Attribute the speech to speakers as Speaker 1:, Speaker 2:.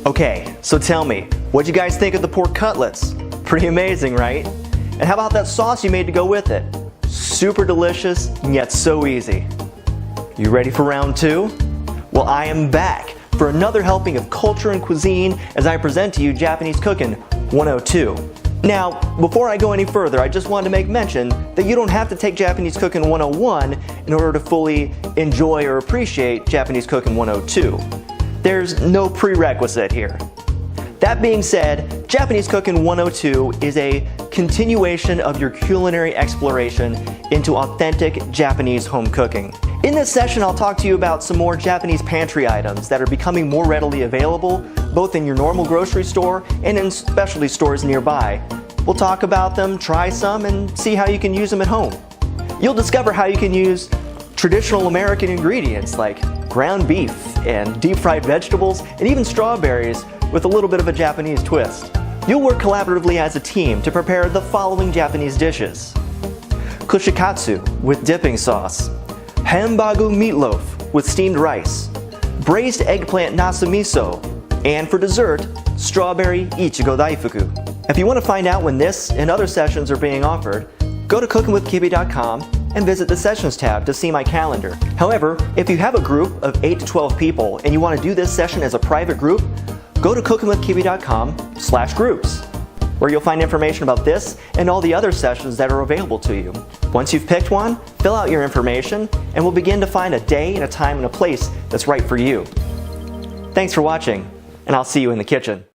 Speaker 1: Okay, so tell me, what'd you guys think of the pork cutlets? Pretty amazing, right? And how about that sauce you made to go with it? Super delicious, and yet so easy. You ready for round two? Well, I am back for another helping of culture and cuisine as I present to you Japanese Cookin' 102. Now, before I go any further, I just wanted to make mention that you don't have to take Japanese Cookin' 101 in order to fully enjoy or appreciate Japanese Cookin' 102. There's no prerequisite here. That being said, Japanese Cookin' 102 is a continuation of your culinary exploration into authentic Japanese home cooking. In this session, I'll talk to you about some more Japanese pantry items that are becoming more readily available, both in your normal grocery store and in specialty stores nearby. We'll talk about them, try some, and see how you can use them at home. You'll discover how you can use traditional American ingredients like ground beef and deep fried vegetables and even strawberries with a little bit of a Japanese twist. You'll work collaboratively as a team to prepare the following Japanese dishes: kushikatsu with dipping sauce, hambagu meatloaf with steamed rice, braised eggplant nasu miso, and for dessert, strawberry ichigo daifuku. If you want to find out when this and other sessions are being offered, go to cookinwithkibi.com and visit the Sessions tab to see my calendar. However, if you have a group of 8 to 12 people and you want to do this session as a private group, go to cookinwithkibi.com/groups, where you'll find information about this and all the other sessions that are available to you. Once you've picked one, fill out your information and we'll begin to find a day and a time and a place that's right for you. Thanks for watching, and I'll see you in the kitchen.